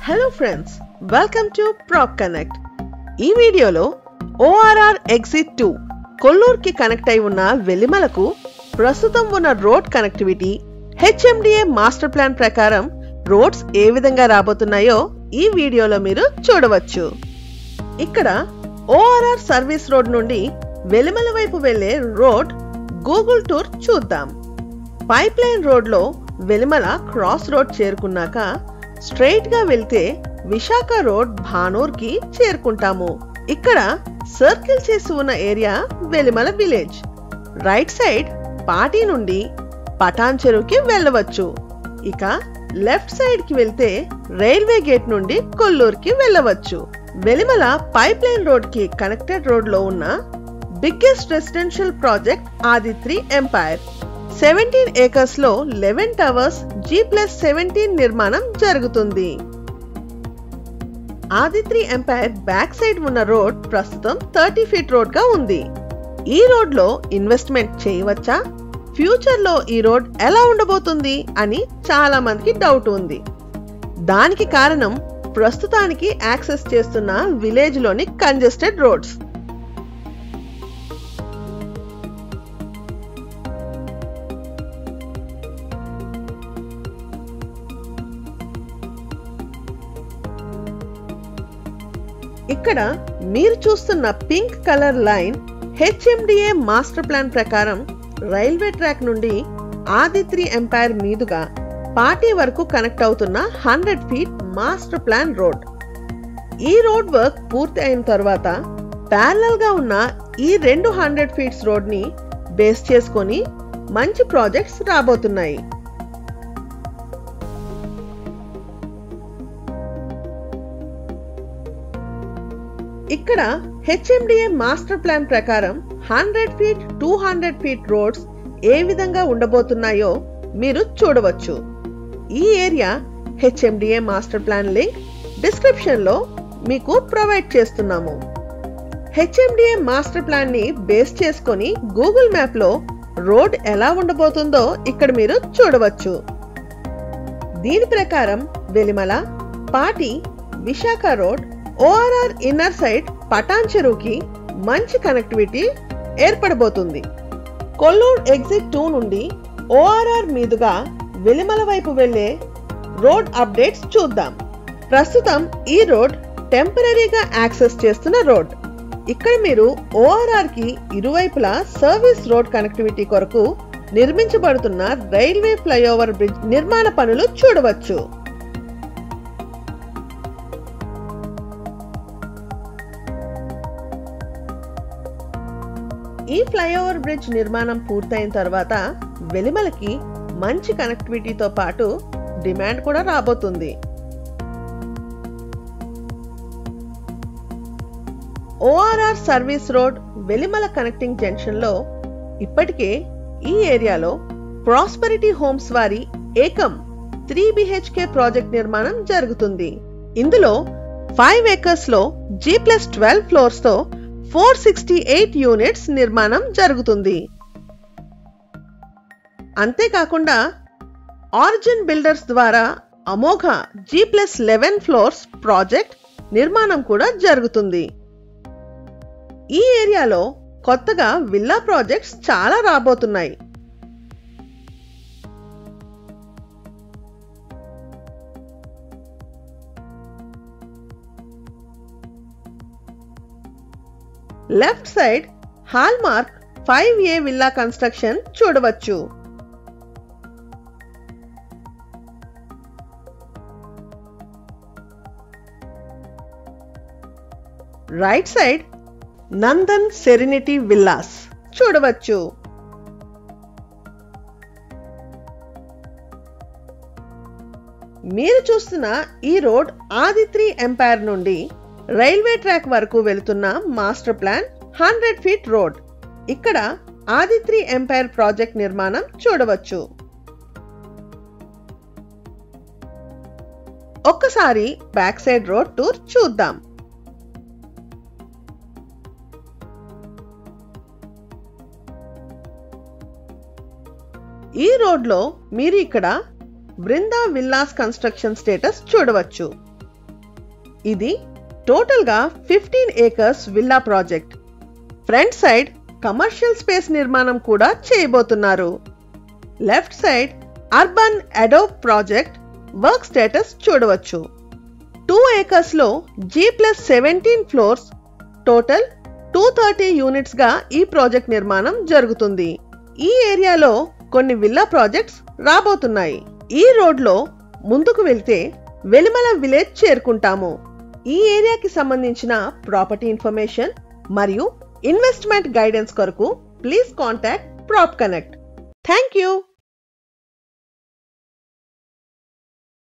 Hello friends, welcome to Praak connect. ఈ వీడియోలో ORR exit 2 కొల్లూరుకి connect అయి ఉన్న వెలిమలకు ప్రస్తుతం ఉన్న road connectivity, HMDA master plan ప్రకారం రోడ్స్ ఏ విధంగా రాబోతున్నాయో ఈ వీడియోలో మీరు చూడవచ్చు. ఇక్కడ ORR సర్వీస్ రోడ్ నుండి వెలిమల వైపు వెళ్లే రోడ్ గూగుల్ టూర్ చూద్దాం. పైప్ లైన్ రోడ్ లో వెలిమల క్రాస్ రోడ్ చేరుకున్నాక స్ట్రైట్ గా వెళ్తే విశాఖ రోడ్ భానూర్ కి చేరుకుంటాము. ఇక్కడ సర్కిల్ చేసి ఉన్న area Velimala village. Right side పాటి నుండి పటాన్ చెరువుకి వెళ్ళవచ్చు. ఇక లెఫ్ట్ సైడ్ కి వెళ్తే రైల్వే గేట్ నుండి కొల్లూరుకి వెళ్ళవచ్చు. వెలిమల పైప్ లైన్ రోడ్ కి కనెక్టెడ్ రోడ్ లో ఉన్న biggest residential project Aditri Empire. 17 acres లో 11 towers G+17 నిర్మాణం జరుగుతుంది. ఆదిత్రి ఎంపైర్ బ్యాక్ సైడ్ ఉన్న రోడ్ ప్రస్తుతం 30 feet రోడ్ గా ఉంది. ఈ రోడ్ లో ఇన్వెస్ట్మెంట్ చేయవచ్చా, ఫ్యూచర్ లో ఈ రోడ్ ఎలా ఉండబోతుంది అని చాలా మందికి డౌట్ ఉంది. దానికి కారణం ప్రస్తుతానికి యాక్సెస్ చేస్తున్న విలేజ్ లోని కంజెస్టెడ్ రోడ్స్. ఇక్కడ మీరు చూస్తున్న pink colour line HMDA master plan ప్రకారం రైల్వే ట్రాక్ నుండి ఆదిత్రి ఎంపైర్ మీదుగా పాటి వరకు కనెక్ట్ అవుతున్న 100 feet మాస్టర్ ప్లాన్ రోడ్. ఈ రోడ్ వర్క్ పూర్తి అయిన తర్వాత ప్యారలల్ గా ఉన్న ఈ 200 feet రోడ్ ని బేస్ చేసుకొని మంచి ప్రాజెక్ట్స్ రాబోతున్నాయి. ఇక్కడ HMDA మాస్టర్ ప్లాన్ ప్రకారం 100 feet, 200 feet రోడ్స్ ఏ విధంగా ఉండబోతున్నాయో మీరు చూడవచ్చు. ఈ area HMDA master plan link description లో మీకు ప్రొవైడ్ చేస్తున్నాము. HMDA మాస్టర్ ప్లాన్ ని బేస్ చేసుకొని గూగుల్ మ్యాప్ లో రోడ్ ఎలా ఉండబోతుందో ఇక్కడ మీరు చూడవచ్చు. దీని ప్రకారం Velimala, Pati, Visakha road, ORR inner side Patan చెరువుకి మంచి కనెక్టివిటీ ఏర్పడబోతుంది. కొల్లూరు ఎగ్జిట్ 2 నుండి ORR మీదుగా వెలిమల వైపు వెళ్లే రోడ్ అప్డేట్స్ చూద్దాం. ప్రస్తుతం ఈ రోడ్ టెంపరీగా యాక్సెస్ చేస్తున్న రోడ్. ఇక్కడ మీరు ORR కి ఇరువైపులా సర్వీస్ రోడ్ కనెక్టివిటీ కొరకు నిర్మించబడుతున్న రైల్వే ఫ్లైఓవర్ బ్రిడ్జ్ నిర్మాణ పనులు చూడవచ్చు. ఈ ఫ్లైఓవర్ బ్రిడ్జ్ నిర్మాణం పూర్తయిన తర్వాత వెలిమలకి మంచి కనెక్టివిటీతో పాటు డిమాండ్ కూడా రాబోతుంది. ORR service road Velimala connecting junction లో ఇప్పటికే ఈ ఏరియాలో ప్రాస్పెరిటీ హోమ్స్ వారి ఏకం 3 BHK ప్రాజెక్ట్ నిర్మాణం జరుగుతుంది. ఇందులో 5 acres లో G+12 ఫ్లోర్స్ తో 468 యూనిట్స్ నిర్మాణం జరుగుతుంది. అంతేకాకుండా ఆరిజిన్ బిల్డర్స్ ద్వారా అమోఘ G+11 ఫ్లోర్స్ ప్రాజెక్ట్ నిర్మాణం కూడా జరుగుతుంది. ఈ ఏరియాలో కొత్తగా విల్లా ప్రాజెక్ట్స్ చాలా రాబోతున్నాయి. Left side Hallmark 5A villa construction చూడవచ్చు. Right side Nandan Serenity Villas చూడవచ్చు. మీరు చూస్తున్న ఈ రోడ్ ఆదిత్రి ఎంపైర్ నుండి రైల్వే ట్రాక్ వరకు వెళుతున్న మాస్టర్ ప్లాన్ 100 feet రోడ్. ఇక్కడ ఆదిత్రి ఎంపైర్ ప్రాజెక్ట్ నిర్మాణం చూడవచ్చు. ఒక్కసారి బ్యాక్ సైడ్ రోడ్ టూర్ చూద్దాం. ఈ రోడ్ లో మీరు ఇక్కడ బృందా విల్లాస్ కన్స్ట్రక్షన్ స్టేటస్ చూడవచ్చు. ఇది టోటల్ గా 15 acres villa project. Front side commercial space నిర్మాణం కూడా చేయబోతున్నారు. Left side urban Adobe project work status చూడవచ్చు. 2 ఏకర్స్ లో G+17 ఫ్లోర్స్, టోటల్ 230 యూనిట్స్ గా ఈ ప్రాజెక్ట్ నిర్మాణం జరుగుతుంది. ఈ ఏరియాలో కొన్ని విల్లా ప్రాజెక్ట్స్ రాబోతున్నాయి. ఈ రోడ్ లో ముందుకు వెళ్తే వెలిమల విలేజ్ చేరుకుంటాము. ఈ ఏరియాకి సంబంధించిన ప్రాపర్టీ ఇన్ఫర్మేషన్ మరియు ఇన్వెస్ట్మెంట్ గైడెన్స్ కొరకు please contact Prop Connect. Thank you.